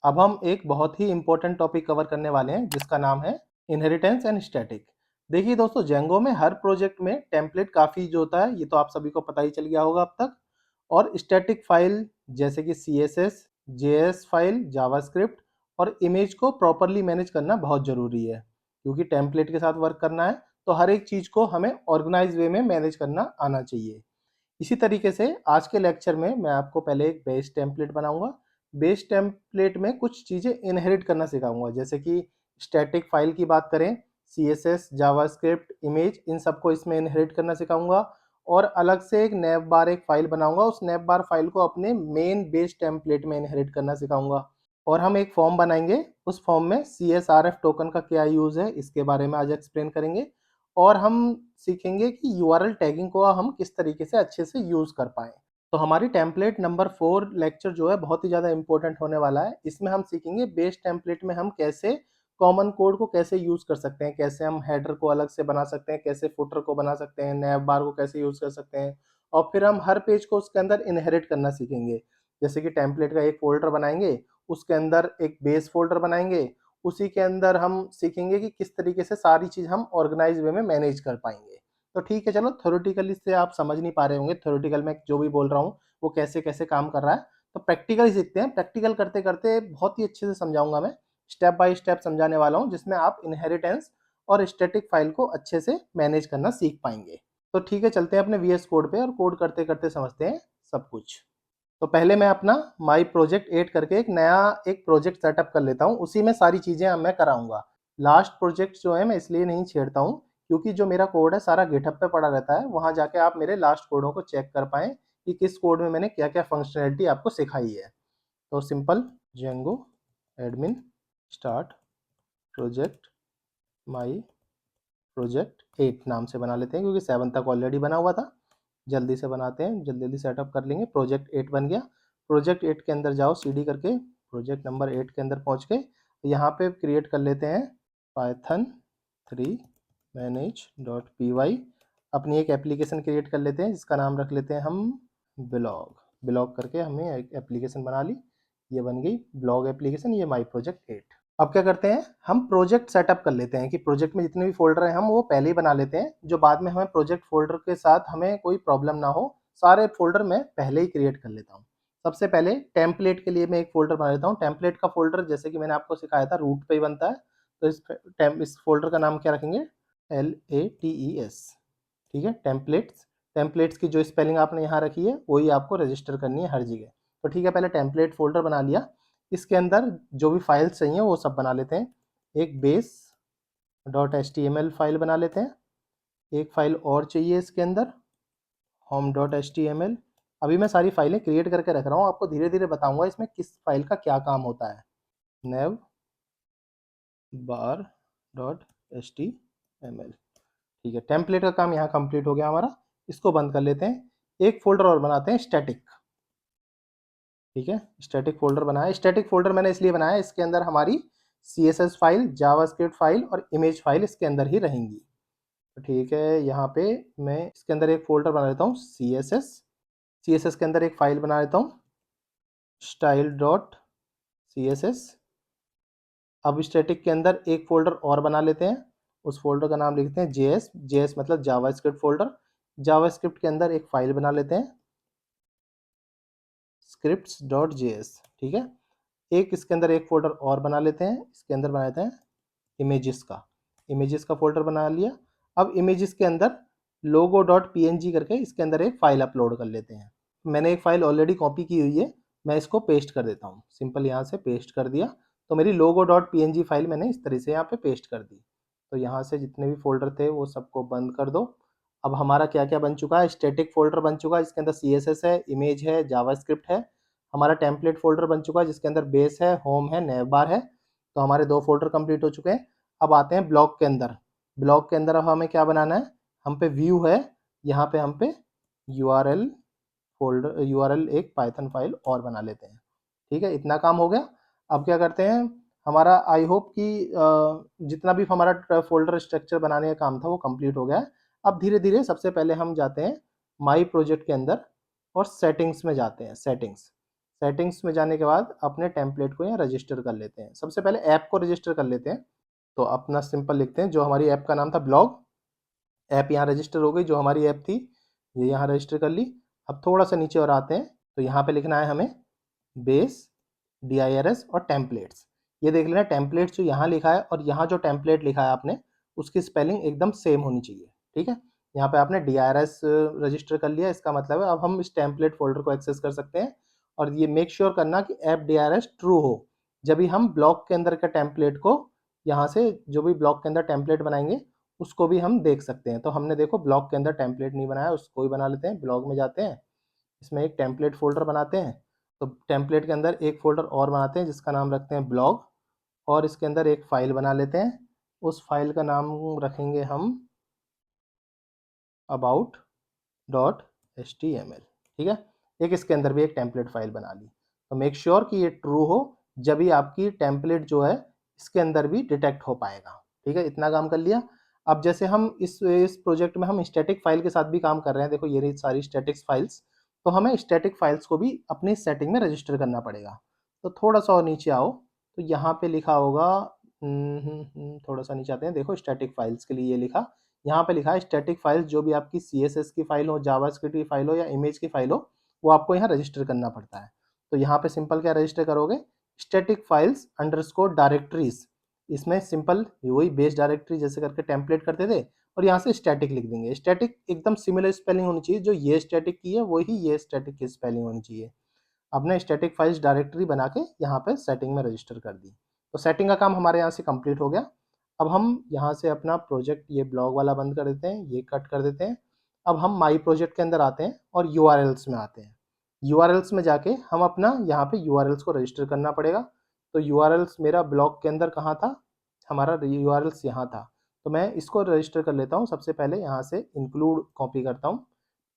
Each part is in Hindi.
अब हम एक बहुत ही इम्पोर्टेंट टॉपिक कवर करने वाले हैं जिसका नाम है इनहेरिटेंस एंड स्टैटिक। देखिए दोस्तों, जेंगो में हर प्रोजेक्ट में टेम्पलेट काफ़ी जो होता है ये तो आप सभी को पता ही चल गया होगा अब तक। और स्टैटिक फाइल जैसे कि CSS, JS फाइल, जावास्क्रिप्ट और इमेज को प्रॉपरली मैनेज करना बहुत ज़रूरी है, क्योंकि टेम्पलेट के साथ वर्क करना है तो हर एक चीज़ को हमें ऑर्गेनाइज वे में मैनेज करना आना चाहिए। इसी तरीके से आज के लेक्चर में मैं आपको पहले एक बेस टेम्पलेट बनाऊंगा। बेस टेम्पलेट में कुछ चीज़ें इनहेरिट करना सिखाऊंगा, जैसे कि स्टैटिक फाइल की बात करें, CSS, जावास्क्रिप्ट, इमेज, इन सबको इसमें इनहेरिट करना सिखाऊंगा। और अलग से एक नैव बार एक फाइल बनाऊंगा, उस नैव बार फाइल को अपने मेन बेस टेम्पलेट में इनहेरिट करना सिखाऊंगा। और हम एक फॉर्म बनाएंगे, उस फॉर्म में CSRF टोकन का क्या यूज़ है इसके बारे में आज एक्सप्लेन करेंगे। और हम सीखेंगे कि URL टैगिंग को हम किस तरीके से अच्छे से यूज़ कर पाएँ। तो हमारी टेम्पलेट नंबर 4 लेक्चर जो है बहुत ही ज़्यादा इम्पोर्टेंट होने वाला है। इसमें हम सीखेंगे बेस टेम्पलेट में हम कैसे कॉमन कोड को कैसे यूज़ कर सकते हैं, कैसे हम हेडर को अलग से बना सकते हैं, कैसे फुटर को बना सकते हैं, नैव बार को कैसे यूज़ कर सकते हैं। और फिर हम हर पेज को उसके अंदर इनहेरिट करना सीखेंगे। जैसे कि टेम्पलेट का एक फ़ोल्डर बनाएँगे, उसके अंदर एक बेस फ़ोल्डर बनाएँगे, उसी के अंदर हम सीखेंगे कि किस तरीके से सारी चीज़ हम ऑर्गेनाइज वे में मैनेज कर पाएँगे। तो ठीक है, चलो थ्योरेटिकली से आप समझ नहीं पा रहे होंगे, थ्योरेटिकल में जो भी बोल रहा हूँ वो कैसे-कैसे काम कर रहा है। तो प्रैक्टिकल सीखते हैं, प्रैक्टिकल करते-करते बहुत ही अच्छे से समझाऊँगा मैं, स्टेप बाय स्टेप समझाने वाला हूँ, जिसमें आप इनहेरिटेंस और स्टैटिक फाइल को अच्छे से मैनेज करना सीख पाएँगे। तो ठीक है, चलते हैं अपने VS कोड पे और कोड करते-करते समझते हैं सब कुछ। तो पहले मैं अपना माई प्रोजेक्ट 8 करके एक नया एक प्रोजेक्ट सेटअप कर लेता हूँ, उसी में सारी चीज़ें अब मैं कराऊँगा। लास्ट प्रोजेक्ट जो है मैं इसलिए नहीं छेड़ता हूँ, क्योंकि जो मेरा कोड है सारा गिटहब पे पड़ा रहता है, वहाँ जाके आप मेरे लास्ट कोडों को चेक कर पाएँ कि किस कोड में मैंने क्या-क्या फंक्शनैलिटी आपको सिखाई है। तो simple Django admin start project my project 8 नाम से बना लेते हैं, क्योंकि 7 तक ऑलरेडी बना हुआ था। जल्दी से बनाते हैं, जल्दी-जल्दी सेटअप कर लेंगे। प्रोजेक्ट 8 बन गया। प्रोजेक्ट 8 के अंदर जाओ, सीडी करके प्रोजेक्ट नंबर 8 के अंदर पहुँच के यहाँ पे क्रिएट कर लेते हैं पाइथन 3 manage.py। अपनी एक एप्लीकेशन क्रिएट कर लेते हैं जिसका नाम रख लेते हैं हम ब्लॉग। ब्लॉग करके हमने एक एप्लीकेशन बना ली, ये बन गई ब्लॉग एप्लीकेशन, ये माई प्रोजेक्ट 8। अब क्या करते हैं, हम प्रोजेक्ट सेटअप कर लेते हैं कि प्रोजेक्ट में जितने भी फ़ोल्डर हैं हम वो पहले ही बना लेते हैं, जो बाद में हमें प्रोजेक्ट फ़ोल्डर के साथ हमें कोई प्रॉब्लम ना हो, सारे फ़ोल्डर मैं पहले ही क्रिएट कर लेता हूँ। सबसे पहले टेम्पलेट के लिए मैं एक फ़ोल्डर बना लेता हूँ। टेम्पलेट का फ़ोल्डर जैसे कि मैंने आपको सिखाया था रूट पे ही बनता है, तो इस फ़ोल्डर का नाम क्या रखेंगे, LATES। ठीक है, टेम्पलेट्स। टेम्पलेट्स की जो स्पेलिंग आपने यहाँ रखी है वही आपको रजिस्टर करनी है हर जगह। तो ठीक है, पहले टेम्पलेट फ़ोल्डर बना लिया, इसके अंदर जो भी फाइल्स चाहिए वो सब बना लेते हैं। एक बेस डॉट HTML फाइल बना लेते हैं, एक फाइल और चाहिए इसके अंदर होम डॉट HTML। अभी मैं सारी फाइलें क्रिएट करके रख रहा हूँ, आपको धीरे धीरे बताऊंगा इसमें किस फाइल का क्या काम होता है। नेव बार डॉट HTML। ठीक है, टेम्पलेट का काम यहाँ कंप्लीट हो गया हमारा, इसको बंद कर लेते हैं। एक फोल्डर और बनाते हैं स्टैटिक। ठीक है, स्टैटिक फोल्डर बनाया। स्टैटिक फोल्डर मैंने इसलिए बनाया, इसके अंदर हमारी CSS फाइल, जावास्क्रिप्ट फाइल और इमेज फाइल इसके अंदर ही रहेंगी। तो ठीक है, यहाँ पे मैं इसके अंदर एक फोल्डर बना लेता हूँ CSS के अंदर एक फाइल बना लेता हूँ स्टाइल डॉट CSS। अब स्टैटिक के अंदर एक फोल्डर और बना लेते हैं, उस फोल्डर का नाम लिखते हैं JS मतलब जावास्क्रिप्ट फोल्डर। जावास्क्रिप्ट के अंदर एक फाइल बना लेते हैं scripts.js। ठीक है, एक इसके अंदर एक फोल्डर और बना लेते हैं, इसके अंदर बना लेते हैं इमेजेस का फोल्डर बना लिया। अब इमेजेस के अंदर logo.png करके इसके अंदर एक फाइल अपलोड कर लेते हैं। मैंने एक फाइल ऑलरेडी कॉपी की हुई है, मैं इसको पेस्ट कर देता हूँ। सिंपल यहाँ से पेस्ट कर दिया, तो मेरी logo.png फाइल मैंने इस तरह से यहाँ पे पेस्ट कर दी। तो यहाँ से जितने भी फोल्डर थे वो सबको बंद कर दो। अब हमारा क्या क्या बन चुका है, स्टैटिक फोल्डर बन चुका है जिसके अंदर CSS है, इमेज है, जावास्क्रिप्ट है। हमारा टेम्पलेट फोल्डर बन चुका है जिसके अंदर बेस है, होम है, नेव बार है। तो हमारे 2 फोल्डर कंप्लीट हो चुके हैं। अब आते हैं ब्लॉग के अंदर। ब्लॉग के अंदर अब हमें क्या बनाना है, हम पे व्यू है, यहाँ पे हम पे URL फोल्डर URL एक पाइथन फाइल और बना लेते हैं। ठीक है, इतना काम हो गया। अब क्या करते हैं, हमारा आई होप कि जितना भी हमारा फोल्डर स्ट्रक्चर बनाने का काम था वो कंप्लीट हो गया है। अब धीरे धीरे सबसे पहले हम जाते हैं माई प्रोजेक्ट के अंदर और सेटिंग्स में जाते हैं। सेटिंग्स में जाने के बाद अपने टेम्पलेट को यहाँ रजिस्टर कर लेते हैं। सबसे पहले ऐप को रजिस्टर कर लेते हैं। तो अपना सिंपल लिखते हैं, जो हमारी ऐप का नाम था ब्लॉग, ऐप यहाँ रजिस्टर हो गई। जो हमारी ऐप थी ये यहाँ रजिस्टर कर ली। अब थोड़ा सा नीचे और आते हैं, तो यहाँ पे लिखना है हमें बेस, DIRS और टेम्पलेट्स। ये देख लेना, टेम्पलेट्स जो यहाँ लिखा है और यहाँ जो टेम्पलेट लिखा है आपने, उसकी स्पेलिंग एकदम सेम होनी चाहिए। ठीक है, यहाँ पे आपने DIRS रजिस्टर कर लिया, इसका मतलब है अब हम इस टेम्पलेट फोल्डर को एक्सेस कर सकते हैं। और ये मेक श्योर करना कि ऐप DIRS ट्रू हो, जब भी हम ब्लॉक के अंदर का टेम्पलेट को यहाँ से जो भी ब्लॉक के अंदर टेम्पलेट बनाएंगे उसको भी हम देख सकते हैं। तो हमने देखो ब्लॉक के अंदर टेम्पलेट नहीं बनाया, उसको ही बना लेते हैं। ब्लॉग में जाते हैं, इसमें एक टेम्पलेट फोल्डर बनाते हैं। तो टेम्पलेट के अंदर एक फोल्डर और बनाते हैं जिसका नाम रखते हैं ब्लॉग, और इसके अंदर एक फाइल बना लेते हैं। उस फाइल का नाम रखेंगे हम about.html। ठीक है, एक इसके अंदर भी एक टेम्पलेट फाइल बना ली। तो मेक श्योर कि ये ट्रू हो, जब भी आपकी टेम्पलेट जो है इसके अंदर भी डिटेक्ट हो पाएगा। ठीक है, इतना काम कर लिया। अब जैसे हम इस प्रोजेक्ट में हम स्टैटिक फाइल के साथ भी काम कर रहे हैं, देखो ये रही सारी स्टैटिक फाइल्स। तो हमें स्टैटिक फाइल्स को भी अपनी सेटिंग में रजिस्टर करना पड़ेगा। तो थोड़ा सा और नीचे आओ, तो यहाँ पे लिखा होगा, थोड़ा सा नीचे आते हैं, देखो स्टैटिक फाइल्स के लिए ये लिखा, यहाँ पे लिखा है स्टैटिक फाइल्स, जो भी आपकी CSS की फाइल हो, जावास्क्रिप्ट की फाइल हो या इमेज की फाइल हो, वो आपको यहाँ रजिस्टर करना पड़ता है। तो यहाँ पे सिंपल क्या रजिस्टर करोगे, स्टैटिक फाइल्स अंडरस्कोर डायरेक्टरीज। इसमें सिंपल वही बेस डायरेक्टरी जैसे करके टेम्पलेट करते थे, और यहाँ से स्टैटिक लिख देंगे। स्टैटिक एकदम सिमिलर स्पेलिंग होनी चाहिए, जो ये स्टैटिक की है वही ये स्टैटिक की स्पेलिंग होनी चाहिए। आपने स्टैटिक फाइल्स डायरेक्टरी बना के यहाँ पे सेटिंग में रजिस्टर कर दी। तो सेटिंग का काम हमारे यहाँ से कंप्लीट हो गया। अब हम यहाँ से अपना प्रोजेक्ट ये ब्लॉग वाला बंद कर देते हैं, ये कट कर देते हैं। अब हम माई प्रोजेक्ट के अंदर आते हैं और URLs में आते हैं। URLs में जाके हम अपना यहाँ पे URLs को रजिस्टर करना पड़ेगा। तो URLs मेरा ब्लॉग के अंदर कहाँ था, हमारा URLs यहाँ था। तो मैं इसको रजिस्टर कर लेता हूँ। सबसे पहले यहाँ से इंक्लूड कॉपी करता हूँ,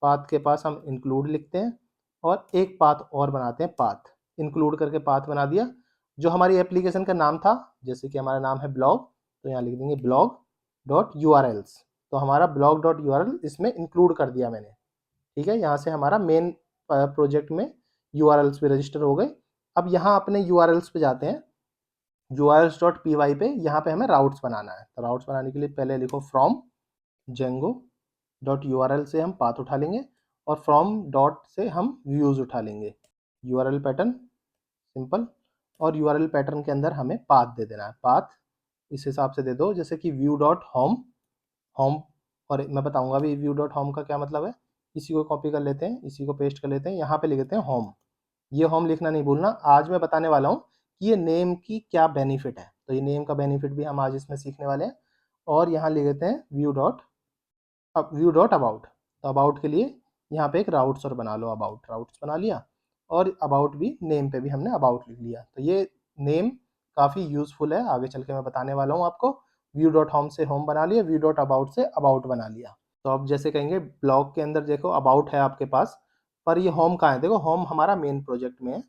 पाथ के पास हम इंक्लूड लिखते हैं और एक पाथ और बनाते हैं, पाथ इंक्लूड करके पाथ बना दिया। जो हमारी एप्लीकेशन का नाम था, जैसे कि हमारा नाम है ब्लॉग, तो यहाँ लिख देंगे blog.urls। तो हमारा blog.url इसमें इंक्लूड कर दिया मैंने। ठीक है, यहाँ से हमारा मेन प्रोजेक्ट में URLs भी रजिस्टर हो गए। अब यहाँ अपने URLs पे जाते हैं, urls.py पे। यहाँ पे हमें राउट्स बनाना है। तो राउट्स बनाने के लिए पहले लिखो फ्रॉम django.url से हम पाथ उठा लेंगे, और फ्रॉम डॉट से हम व्यूज उठा लेंगे। URL पैटर्न सिंपल, और URL पैटर्न के अंदर हमें पाथ दे देना है। पाथ इस हिसाब से दे दो जैसे कि view.home, होम, और मैं बताऊंगा भी view.home का क्या मतलब है। इसी को कॉपी कर लेते हैं, इसी को पेस्ट कर लेते हैं, यहाँ पे लिख देते हैं होम। ये होम लिखना नहीं भूलना। आज मैं बताने वाला हूँ कि ये नेम की क्या बेनिफिट है, तो ये नेम का बेनिफिट भी हम आज इसमें सीखने वाले हैं। और यहाँ लिख देते हैं view.about। तो अबाउट के लिए यहाँ पे एक राउट्स और बना लो, अबाउट राउट्स बना लिया। और अबाउट भी नेम पे भी हमने अबाउट लिख लिया। तो ये नेम काफ़ी यूज़फुल है, आगे चल के मैं बताने वाला हूँ आपको। view.home से होम बना लिया, view.about से अबाउट बना लिया। तो अब जैसे कहेंगे ब्लॉग के अंदर देखो अबाउट है आपके पास, पर ये होम कहाँ है, देखो होम हमारा मेन प्रोजेक्ट में है।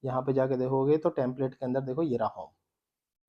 यहाँ पे जाके देखोगे तो टेम्पलेट के अंदर देखो ये रहा होम।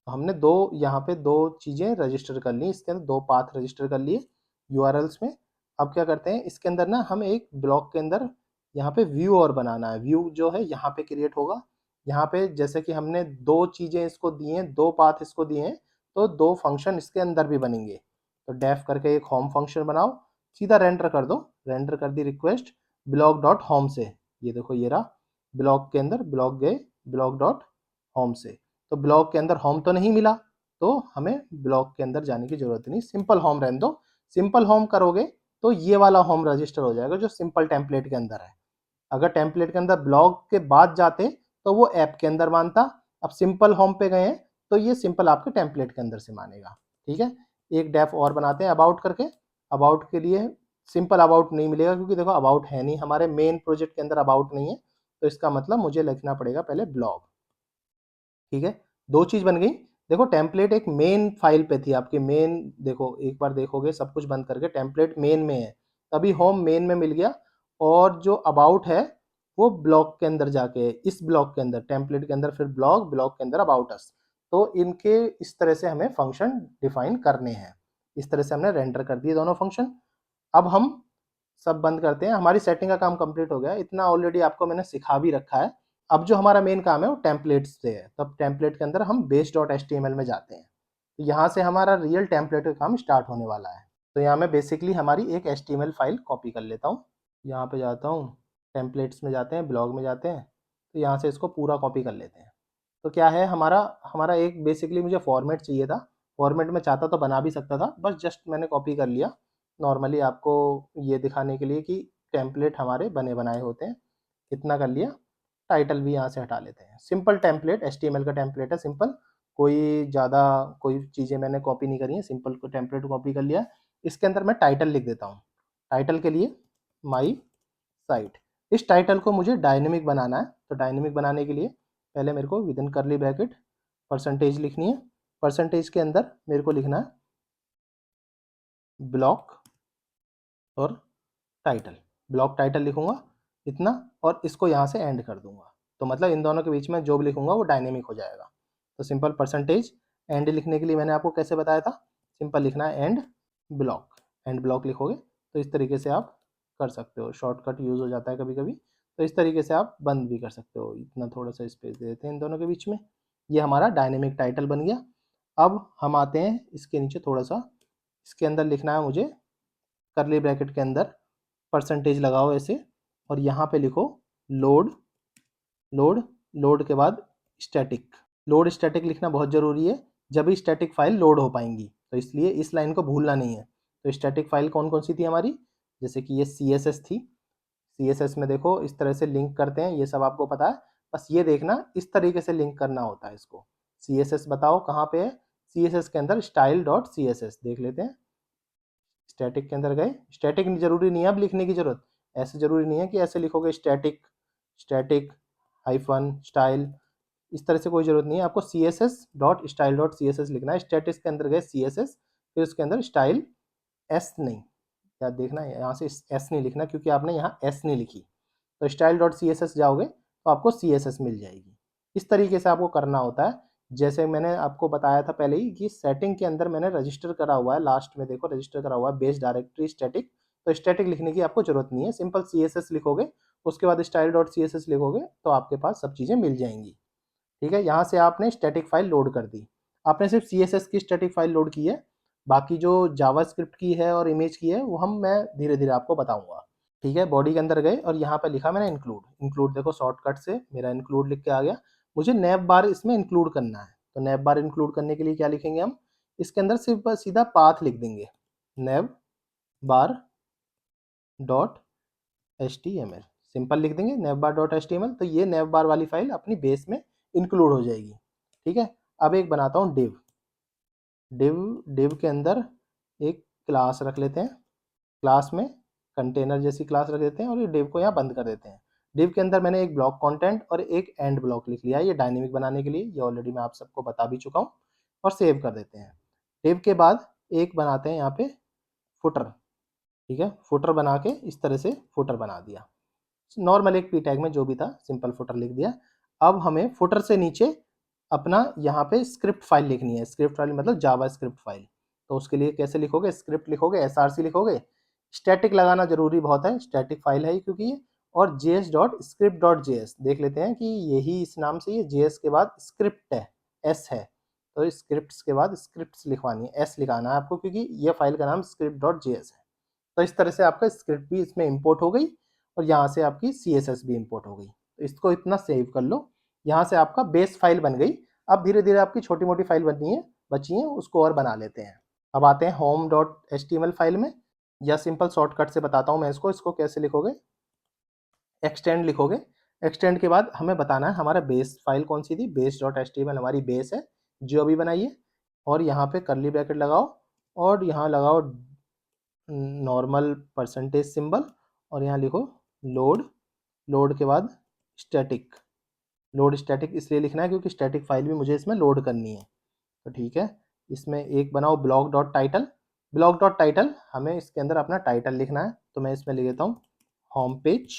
तो हमने दो यहाँ पे दो चीज़ें रजिस्टर कर ली, इसके अंदर दो पाथ रजिस्टर कर लिए URLs में। अब क्या करते हैं, इसके अंदर ना हम एक ब्लॉक के अंदर यहाँ पे व्यू और बनाना है। व्यू जो है यहाँ पे क्रिएट होगा। यहाँ पे जैसे कि हमने दो चीज़ें इसको दी हैं, दो पाथ इसको दिए हैं, तो दो फंक्शन इसके अंदर भी बनेंगे। तो डेफ करके एक होम फंक्शन बनाओ, सीधा रेंडर कर दो। रेंडर कर दी रिक्वेस्ट blog.home से। ये देखो ये रहा, ब्लॉग के अंदर ब्लॉग गए blog.home से। तो ब्लॉग के अंदर होम तो नहीं मिला, तो हमें ब्लॉग के अंदर जाने की जरूरत नहीं, सिंपल होम रहने दो। सिंपल होम करोगे तो ये वाला होम रजिस्टर हो जाएगा जो सिंपल टेम्पलेट के अंदर है। अगर टेम्पलेट के अंदर ब्लॉग के बाद जाते तो वो ऐप के अंदर मानता। अब सिंपल होम पे गए हैं तो ये सिंपल आपके टेम्पलेट के अंदर से मानेगा। ठीक है, एक डेफ और बनाते हैं अबाउट करके। अबाउट के लिए सिंपल अबाउट नहीं मिलेगा, क्योंकि देखो अबाउट है नहीं हमारे मेन प्रोजेक्ट के अंदर, अबाउट नहीं है। तो इसका मतलब मुझे लिखना पड़ेगा पहले ब्लॉग। ठीक है, दो चीज बन गई। देखो टेम्पलेट एक मेन फाइल पे थी आपकी, मेन देखो एक बार देखोगे सब कुछ बंद करके टेम्पलेट मेन में है, तभी होम मेन में मिल गया। और जो अबाउट है वो ब्लॉक के अंदर जाके है, इस ब्लॉक के अंदर टेम्पलेट के अंदर, फिर ब्लॉक के अंदर अबाउट अस। तो इनके इस तरह से हमें फंक्शन डिफाइन करने हैं। इस तरह से हमने रेंडर कर दिए दोनों फंक्शन। अब हम सब बंद करते हैं, हमारी सेटिंग का काम कंप्लीट हो गया। इतना ऑलरेडी आपको मैंने सिखा भी रखा है। अब जो हमारा मेन काम है वो टेम्पलेट्स से है, तब टेम्पलेट के अंदर हम base.html में जाते हैं। तो यहाँ से हमारा रियल टेम्पलेट का काम स्टार्ट होने वाला है। तो यहाँ मैं बेसिकली हमारी एक HTML फाइल कॉपी कर लेता हूँ। यहाँ पे जाता हूँ, टेम्पलेट्स में जाते हैं, ब्लॉग में जाते हैं, तो यहाँ से इसको पूरा कॉपी कर लेते हैं। तो क्या है, हमारा हमारा एक बेसिकली मुझे फॉर्मेट चाहिए था। फॉर्मेट में चाहता तो बना भी सकता था, बस जस्ट मैंने कॉपी कर लिया नॉर्मली आपको ये दिखाने के लिए कि टेम्पलेट हमारे बने बनाए होते हैं। इतना कर लिया। टाइटल भी यहाँ से हटा लेते हैं। सिंपल टेम्पलेट, HTML का टेम्पलेट है, सिंपल, कोई ज़्यादा कोई चीज़ें मैंने कॉपी नहीं करी हैं, सिंपल को टेम्पलेट कॉपी कर लिया। इसके अंदर मैं टाइटल लिख देता हूँ। टाइटल के लिए माई साइट। इस टाइटल को मुझे डायनेमिक बनाना है, तो डायनेमिक बनाने के लिए पहले मेरे को विद इन करली ब्रैकेट परसेंटेज लिखनी है। परसेंटेज के अंदर मेरे को लिखना है ब्लॉक और टाइटल। ब्लॉक टाइटल लिखूंगा इतना, और इसको यहाँ से एंड कर दूंगा। तो मतलब इन दोनों के बीच में जो भी लिखूंगा वो डायनेमिक हो जाएगा। तो सिंपल परसेंटेज। एंड लिखने के लिए मैंने आपको कैसे बताया था, सिंपल लिखना है एंड ब्लॉक। एंड ब्लॉक लिखोगे तो इस तरीके से आप कर सकते हो। शॉर्टकट यूज़ हो जाता है कभी कभी, तो इस तरीके से आप बंद भी कर सकते हो। इतना थोड़ा सा स्पेस दे देते हैं इन दोनों के बीच में। ये हमारा डायनेमिक टाइटल बन गया। अब हम आते हैं इसके नीचे थोड़ा सा, इसके अंदर लिखना है मुझे करली ब्रैकेट के अंदर परसेंटेज लगाओ ऐसे, और यहाँ पे लिखो लोड। लोड, लोड के बाद स्टैटिक। लोड स्टैटिक लिखना बहुत ज़रूरी है, जब ही स्टैटिक फाइल लोड हो पाएंगी, तो इसलिए इस लाइन को भूलना नहीं है। तो स्टैटिक फाइल कौन कौन सी थी हमारी, जैसे कि ये CSS थी। CSS में देखो इस तरह से लिंक करते हैं, ये सब आपको पता है। बस ये देखना इस तरीके से लिंक करना होता है इसको। CSS बताओ कहाँ पे है, CSS के अंदर style.css देख लेते हैं। स्टैटिक के अंदर गए, स्टैटिक जरूरी नहीं है अब लिखने की जरूरत, ऐसे जरूरी नहीं है कि ऐसे लिखोगे स्टैटिक, स्टैटिक हाइफन स्टाइल, इस तरह से कोई जरूरत नहीं है। आपको css.style.css लिखना है। स्टैटिक के अंदर गए CSS, फिर उसके अंदर स्टाइल, एस नहीं, याद देखना यहाँ से एस नहीं लिखना क्योंकि आपने यहाँ एस नहीं लिखी। तो style.css जाओगे तो आपको CSS मिल जाएगी। इस तरीके से आपको करना होता है। जैसे मैंने आपको बताया था पहले ही कि सेटिंग के अंदर मैंने रजिस्टर करा हुआ है, लास्ट में देखो रजिस्टर करा हुआ है बेस डायरेक्टरी स्टैटिक। तो स्टैटिक लिखने की आपको जरूरत नहीं है, सिंपल CSS लिखोगे, उसके बाद style.css लिखोगे तो आपके पास सब चीज़ें मिल जाएंगी। ठीक है, यहाँ से आपने स्टैटिक फाइल लोड कर दी। आपने सिर्फ CSS की स्टैटिक फाइल लोड की है, बाकी जो जावास्क्रिप्ट की है और इमेज की है वो मैं धीरे धीरे आपको बताऊंगा। ठीक है, बॉडी के अंदर गए और यहाँ पे लिखा मैंने इंक्लूड। इंक्लूड देखो शॉर्टकट से मेरा इंक्लूड लिख के आ गया। मुझे नैव बार इसमें इंक्लूड करना है, तो नैव बार इंक्लूड करने के लिए क्या लिखेंगे हम, इसके अंदर सिर्फ सीधा पाथ लिख देंगे, नैव बार डॉट HTML, सिंपल लिख देंगे नैव बार डॉट HTML। तो ये नैव बार वाली फाइल अपनी बेस में इंक्लूड हो जाएगी। ठीक है, अब एक बनाता हूँ डिव। डिव डिव के अंदर एक क्लास रख लेते हैं, क्लास में कंटेनर जैसी क्लास रख देते हैं और ये डिव को यहाँ बंद कर देते हैं। डिव के अंदर मैंने एक ब्लॉक कंटेंट और एक एंड ब्लॉक लिख लिया है, ये डायनेमिक बनाने के लिए, ये ऑलरेडी मैं आप सबको बता भी चुका हूँ। और सेव कर देते हैं। डिव के बाद एक बनाते हैं यहाँ पे फुटर। ठीक है, फुटर बना के इस तरह से फुटर बना दिया, नॉर्मल एक पी टैग में जो भी था सिंपल फुटर लिख दिया। अब हमें फुटर से नीचे अपना यहाँ पे स्क्रिप्ट फाइल लिखनी है। स्क्रिप्ट फाइल मतलब जावा स्क्रिप्ट फाइल। तो उसके लिए कैसे लिखोगे, स्क्रिप्ट लिखोगे, SRC लिखोगे, स्टैटिक लगाना जरूरी बहुत है, स्टैटिक फाइल है क्योंकि ये, और js.script.js देख लेते हैं कि यही इस नाम से, ये JS के बाद स्क्रिप्ट है, S है, तो स्क्रिप्ट के बाद स्क्रिप्ट लिखवानी है, S लिखाना है आपको क्योंकि ये फाइल का नाम script.js है। तो इस तरह से आपका स्क्रिप्ट भी इसमें इंपोर्ट हो गई और यहाँ से आपकी CSS भी इंपोर्ट हो गई। तो इसको इतना सेव कर लो, यहाँ से आपका बेस फाइल बन गई। अब धीरे धीरे आपकी छोटी मोटी फाइल बनी है, बची है, उसको और बना लेते हैं। अब आते हैं home.html फाइल में, या सिंपल शॉर्टकट से बताता हूँ मैं इसको कैसे लिखोगे, एक्सटेंड लिखोगे। एक्सटेंड के बाद हमें बताना है हमारा बेस फाइल कौन सी थी, base.html हमारी बेस है जो अभी बनाई है। और यहाँ पे करली ब्रैकेट लगाओ और यहाँ लगाओ नॉर्मल परसेंटेज सिंबल, और यहाँ लिखो लोड। लोड के बाद स्टैटिक। लोड स्टैटिक इसलिए लिखना है क्योंकि स्टैटिक फाइल भी मुझे इसमें लोड करनी है। तो ठीक है, इसमें एक बनाओ block dot title. Block dot title हमें इसके अंदर अपना टाइटल लिखना है, तो मैं इसमें लिख देता हूँ होम पेज।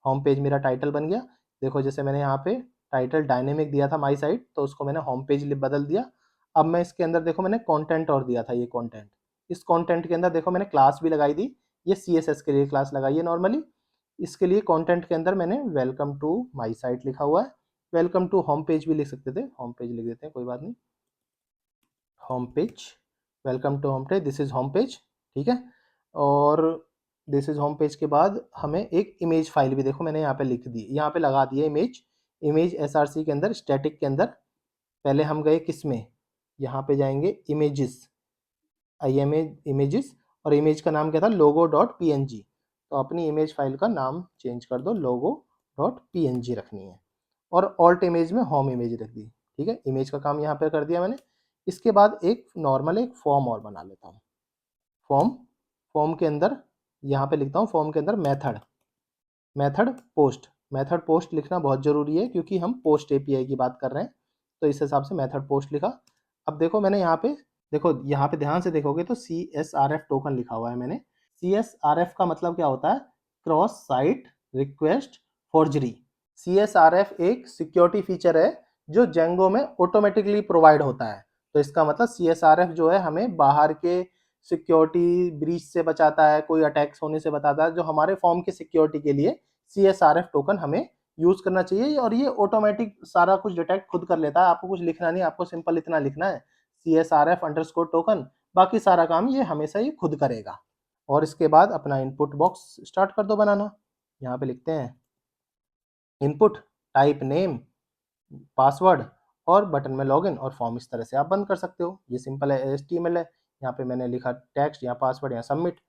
होम पेज मेरा टाइटल बन गया। देखो जैसे मैंने यहाँ पे टाइटल डायनेमिक दिया था माई साइट, तो उसको मैंने होम पेज बदल दिया। अब मैं इसके अंदर देखो मैंने कंटेंट और दिया था, ये कंटेंट, इस कंटेंट के अंदर देखो मैंने क्लास भी लगाई थी, ये CSS के लिए क्लास लगाई है नॉर्मली। इसके लिए कंटेंट के अंदर मैंने वेलकम टू माय साइट लिखा हुआ है। वेलकम टू होम पेज भी लिख सकते थे, होम पेज लिख देते हैं, कोई बात नहीं, home page, welcome to home page, this is home page, ठीक है। और दिस इज होम पेज के बाद हमें एक इमेज फाइल भी देखो मैंने यहाँ पे लिख दी, यहाँ पे लगा दिया इमेज, इमेज एसआरसी के अंदर, स्टैटिक के अंदर। पहले हम गए किस में, यहाँ पे जाएंगे इमेजेस, इमेजेस, और इमेज का नाम क्या था, लोगो डॉट png। तो अपनी इमेज फाइल का नाम चेंज कर दो, लोगो डॉट png रखनी है, और ऑल्ट इमेज में होम इमेज रख दी, ठीक है। इमेज का काम यहाँ पे कर दिया मैंने। इसके बाद एक नॉर्मल एक फॉर्म और बना लेता हूँ, फॉर्म, फॉर्म के अंदर यहाँ पे लिखता हूँ, फॉर्म के अंदर method, method post, method post लिखना बहुत ज़रूरी है क्योंकि हम पोस्ट एपीआई की बात कर रहे हैं, तो इस हिसाब से मेथड पोस्ट लिखा। अब देखो मैंने यहाँ पे, देखो यहाँ पे ध्यान से देखोगे तो CSRF टोकन लिखा हुआ है मैंने। CSRF का मतलब क्या होता है, cross site request forgery. CSRF एक सिक्योरिटी फीचर है जो जेंगो में ऑटोमेटिकली प्रोवाइड होता है। तो इसका मतलब CSRF जो है हमें बाहर के सिक्योरिटी ब्रीच से बचाता है, कोई अटैक्स होने से बताता है। जो हमारे फॉर्म की सिक्योरिटी के लिए CSRF टोकन हमें यूज करना चाहिए, और ये ऑटोमेटिक सारा कुछ डिटेक्ट खुद कर लेता है, आपको कुछ लिखना नहीं, आपको सिंपल इतना लिखना है CSRF अंडरस्कोर टोकन, बाकी सारा काम ये हमेशा ही खुद करेगा। और इसके बाद अपना इनपुट बॉक्स स्टार्ट कर दो बनाना। यहाँ पे लिखते हैं इनपुट, टाइप नेम, पासवर्ड, और बटन में लॉगिन, और फॉर्म इस तरह से आप बंद कर सकते हो। ये सिंपल है, HTML है। यहाँ पे मैंने लिखा टेक्स्ट, यहाँ पासवर्ड, यहाँ सबमिट।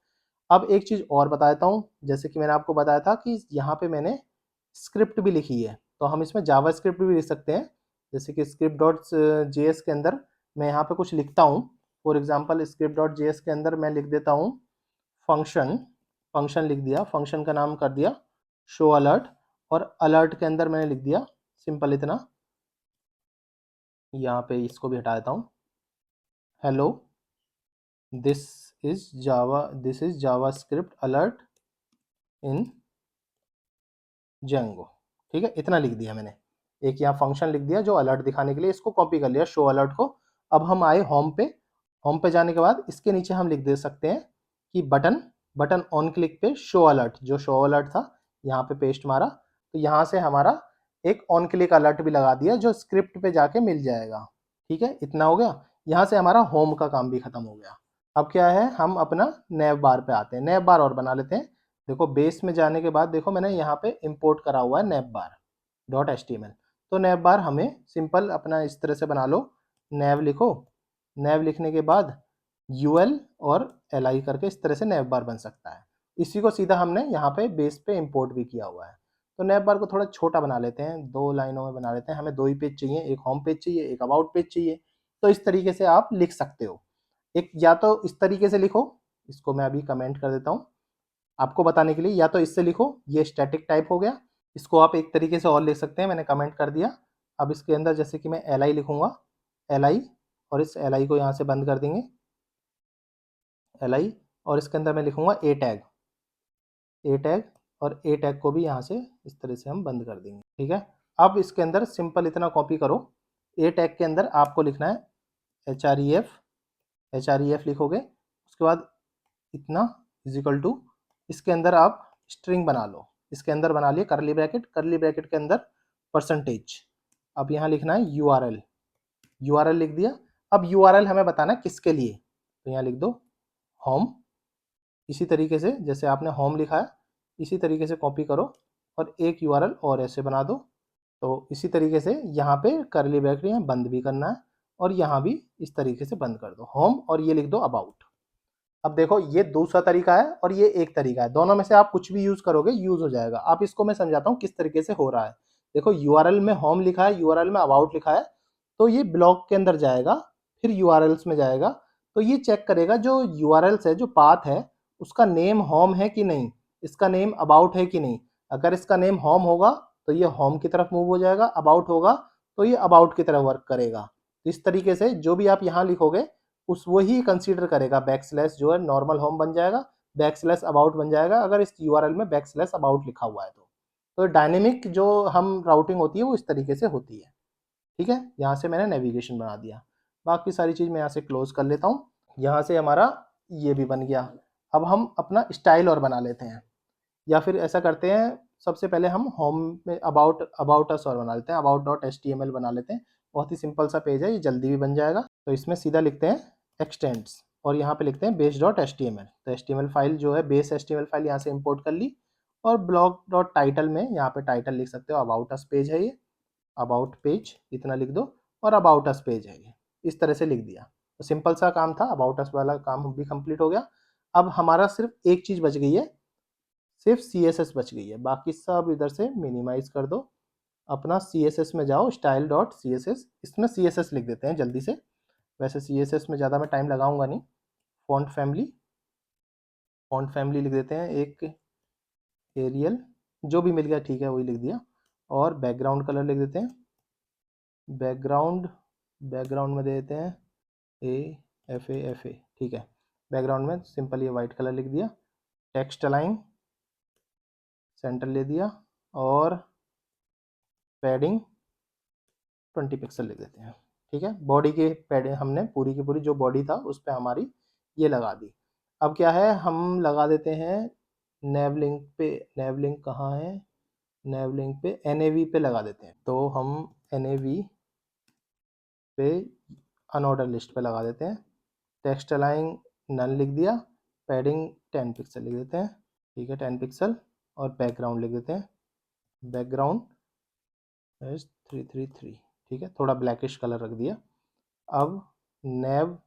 अब एक चीज़ और बता देता हूँ, जैसे कि मैंने आपको बताया था कि यहाँ पे मैंने स्क्रिप्ट भी लिखी है, तो हम इसमें जावा स्क्रिप्ट भी लिख सकते हैं। जैसे कि स्क्रिप्ट डॉट JS के अंदर मैं यहाँ पे कुछ लिखता हूँ। For example script dot JS के अंदर मैं लिख देता हूँ फंक्शन, फंक्शन लिख दिया, फंक्शन का नाम कर दिया शो अलर्ट, और अलर्ट के अंदर मैंने लिख दिया सिंपल इतना, यहाँ पे इसको भी हटा देता हूँ, hello this this is JavaScript alert in Django, ठीक है। इतना लिख दिया मैंने, एक यहाँ फंक्शन लिख दिया जो अलर्ट दिखाने के लिए, इसको कॉपी कर लिया शो अलर्ट को। अब हम आए होम पे, होम पे जाने के बाद इसके नीचे हम लिख दे सकते हैं कि बटन, बटन ऑन क्लिक पे शो अलर्ट, जो शो अलर्ट था यहाँ पे पेस्ट मारा, तो यहाँ से हमारा एक ऑन क्लिक अलर्ट भी लगा दिया जो स्क्रिप्ट पे जाके मिल जाएगा, ठीक है। इतना हो गया, यहाँ से हमारा होम का काम भी खत्म हो गया। अब क्या है, हम अपना नैव बार पे आते हैं, नैव बार और बना लेते हैं। देखो बेस में जाने के बाद देखो मैंने यहाँ पे इंपोर्ट करा हुआ है नैव बार डॉट HTML। तो नैव बार हमें सिंपल अपना इस तरह से बना लो, नैव लिखो, नैव लिखने के बाद UL और LI करके इस तरह से नैव बार बन सकता है। इसी को सीधा हमने यहाँ पे बेस पे इंपोर्ट भी किया हुआ है। तो नैव बार को थोड़ा छोटा बना लेते हैं, 2 लाइनों में बना लेते हैं, हमें 2 ही पेज चाहिए, एक होम पेज चाहिए, एक अबाउट पेज चाहिए। तो इस तरीके से आप लिख सकते हो। एक या तो इस तरीके से लिखो, इसको मैं अभी कमेंट कर देता हूँ आपको बताने के लिए, या तो इससे लिखो, ये स्टैटिक टाइप हो गया। इसको आप एक तरीके से और लिख सकते हैं, मैंने कमेंट कर दिया। अब इसके अंदर जैसे कि मैं LI लिखूंगा, LI, और इस LI को यहाँ से बंद कर देंगे, LI, और इसके अंदर मैं लिखूंगा A टैग, A टैग, और A टैग को भी यहाँ से इस तरह से हम बंद कर देंगे, ठीक है। अब इसके अंदर सिंपल इतना कॉपी करो, A टैग के अंदर आपको लिखना है href लिखोगे, उसके बाद इतना इज इक्वल टू, इसके अंदर आप स्ट्रिंग बना लो, इसके अंदर बना लिए करली ब्रैकेट, करली ब्रैकेट के अंदर परसेंटेज। अब यहाँ लिखना है URL लिख दिया। अब URL हमें बताना है किसके लिए, तो यहाँ लिख दो होम। इसी तरीके से जैसे आपने होम लिखा है इसी तरीके से कॉपी करो, और एक URL और ऐसे बना दो। तो इसी तरीके से यहाँ पे करली ब्रैकेट यहाँ बंद भी करना है, और यहाँ भी इस तरीके से बंद कर दो होम, और ये लिख दो अबाउट। अब देखो ये दूसरा तरीका है और ये एक तरीका है, दोनों में से आप कुछ भी यूज करोगे यूज हो जाएगा। आप इसको मैं समझाता हूँ किस तरीके से हो रहा है। देखो URL में होम लिखा है, URL में अबाउट लिखा है, तो ये ब्लॉक के अंदर जाएगा, फिर URLs में जाएगा, तो ये चेक करेगा जो URLs है, जो पाथ है, उसका नेम होम है कि नहीं, इसका नेम अबाउट है कि नहीं। अगर इसका नेम होम होगा तो ये होम की तरफ मूव हो जाएगा, अबाउट होगा तो ये अबाउट की तरफ वर्क करेगा। इस तरीके से जो भी आप यहाँ लिखोगे उस वही कंसीडर करेगा, बैकस्लैश जो है नॉर्मल होम बन जाएगा, बैकस्लैश अबाउट बन जाएगा अगर इस URL में बैकस्लैश अबाउट लिखा हुआ है तो डायनेमिक जो हम राउटिंग होती है वो इस तरीके से होती है, ठीक है। यहाँ से मैंने नेविगेशन बना दिया, बाकी सारी चीज़ मैं यहाँ से क्लोज कर लेता हूँ। यहाँ से हमारा ये भी बन गया। अब हम अपना स्टाइल और बना लेते हैं। या फिर ऐसा करते हैं, सबसे पहले हम होम में अबाउट अस और बना लेते हैं, about.html बना लेते हैं। बहुत ही सिंपल सा पेज है, ये जल्दी भी बन जाएगा। तो इसमें सीधा लिखते हैं एक्सटेंड्स और यहाँ पे लिखते हैं base.html। तो html फाइल जो है, बेस html फाइल यहाँ से इंपोर्ट कर ली और blog.title में यहाँ पे टाइटल लिख सकते हो, अबाउट अस पेज है ये, अबाउट पेज इतना लिख दो और अबाउट अस पेज है ये, इस तरह से लिख दिया। तो सिंपल सा काम था, अबाउट अस वाला काम भी कंप्लीट हो गया। अब हमारा सिर्फ एक चीज़ बच गई है, सिर्फ CSS बच गई है, बाकी सब इधर से मिनिमाइज कर दो। अपना CSS में जाओ, style.css, इसमें CSS लिख देते हैं जल्दी से। वैसे CSS में ज़्यादा मैं टाइम लगाऊंगा नहीं। फॉन्ट फैमिली लिख देते हैं, एक एरियल जो भी मिल गया ठीक है, वही लिख दिया। और बैकग्राउंड कलर लिख देते हैं, बैकग्राउंड में दे देते हैं AFA, ठीक है। बैकग्राउंड में सिंपल ये वाइट कलर लिख दिया। टेक्स्ट अलाइन सेंटर ले दिया और पैडिंग 20 पिक्सल लिख देते हैं, ठीक है। बॉडी के पैड हमने पूरी की पूरी जो बॉडी था उस पर हमारी ये लगा दी। अब क्या है, हम लगा देते हैं नेव लिंक पे। नेव लिंक कहाँ है, नेव लिंक पे NAV पे लगा देते हैं। तो हम NAV पे अनऑर्डर लिस्ट पे लगा देते हैं। टेक्स्ट अलाइन नन लिख दिया, पैडिंग 10 पिक्सल लिख देते हैं, ठीक है, 10 पिक्सल। और बैकग्राउंड लिख देते हैं, बैकग्राउंड 333, ठीक है, थोड़ा ब्लैकिश कलर रख दिया। अब नेव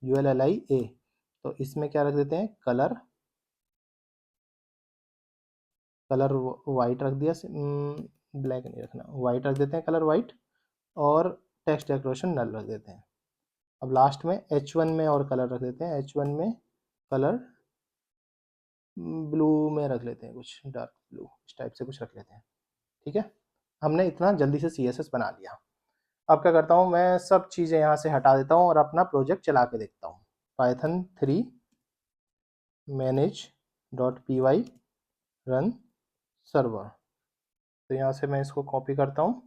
ULLIA, तो इसमें क्या रख देते हैं, कलर वाइट रख दिया, ब्लैक नहीं रखना, वाइट रख देते हैं, कलर वाइट। और टेक्स्ट डेकोरेशन नल रख देते हैं। अब लास्ट में H1 में और कलर रख देते हैं, H1 में कलर ब्लू में रख लेते हैं, कुछ डार्क ब्लू इस टाइप से कुछ रख लेते हैं, ठीक है। हमने इतना जल्दी से CSS बना लिया। अब क्या करता हूँ, मैं सब चीज़ें यहाँ से हटा देता हूँ और अपना प्रोजेक्ट चला के देखता हूँ। Python 3 manage.py रन सर्वर, तो यहाँ से मैं इसको कॉपी करता हूँ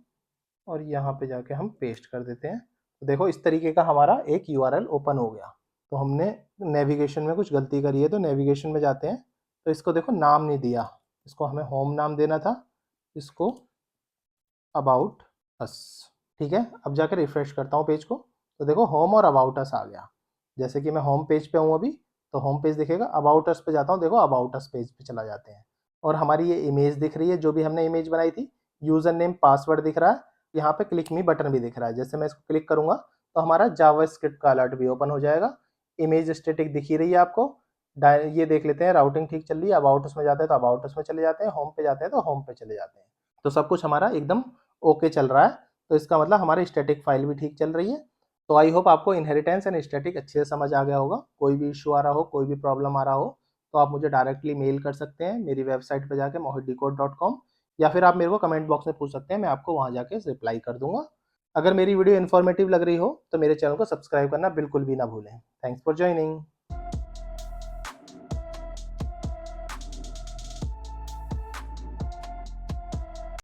और यहाँ पे जाके हम पेस्ट कर देते हैं। तो देखो इस तरीके का हमारा एक URL ओपन हो गया। तो हमने नेविगेशन में कुछ गलती करी है, तो नेविगेशन में जाते हैं। तो इसको देखो नाम नहीं दिया, इसको हमें होम नाम देना था, इसको अबाउट अस, ठीक है। अब जाकर रिफ्रेश करता हूँ पेज को, तो देखो होम और अबाउट अस आ गया। जैसे कि मैं होम पेज पे हूँ अभी, तो होम पेज दिखेगा। अबाउट अस पे जाता हूँ, देखो अबाउट अस पेज पे चला जाते हैं और हमारी ये इमेज दिख रही है, जो भी हमने इमेज बनाई थी। यूज़र नेम पासवर्ड दिख रहा है, यहाँ पे क्लिक मी बटन भी दिख रहा है। जैसे मैं इसको क्लिक करूँगा तो हमारा जावास्क्रिप्ट का अलर्ट भी ओपन हो जाएगा। इमेज स्टैटिक दिख ही रही है आपको। ये देख लेते हैं, राउटिंग ठीक चल रही है। अबाउट अस में जाते हैं तो अबाउट अस में चले जाते हैं, होम पे जाते हैं तो होम पे चले जाते हैं। तो सब कुछ हमारा एकदम ओके चल रहा है। तो इसका मतलब हमारी स्टैटिक फाइल भी ठीक चल रही है। तो आई होप आपको इनहेरिटेंस एंड स्टैटिक अच्छे से समझ आ गया होगा। कोई भी इशू आ रहा हो, कोई भी प्रॉब्लम आ रहा हो, तो आप मुझे डायरेक्टली मेल कर सकते हैं मेरी वेबसाइट पर जाके mohitdecode.com, या फिर आप मेरे को कमेंट बॉक्स में पूछ सकते हैं, मैं आपको वहाँ जाके रिप्लाई कर दूंगा। अगर मेरी वीडियो इन्फॉर्मेटिव लग रही हो तो मेरे चैनल को सब्सक्राइब करना बिल्कुल भी ना भूलें। Thanks for joining.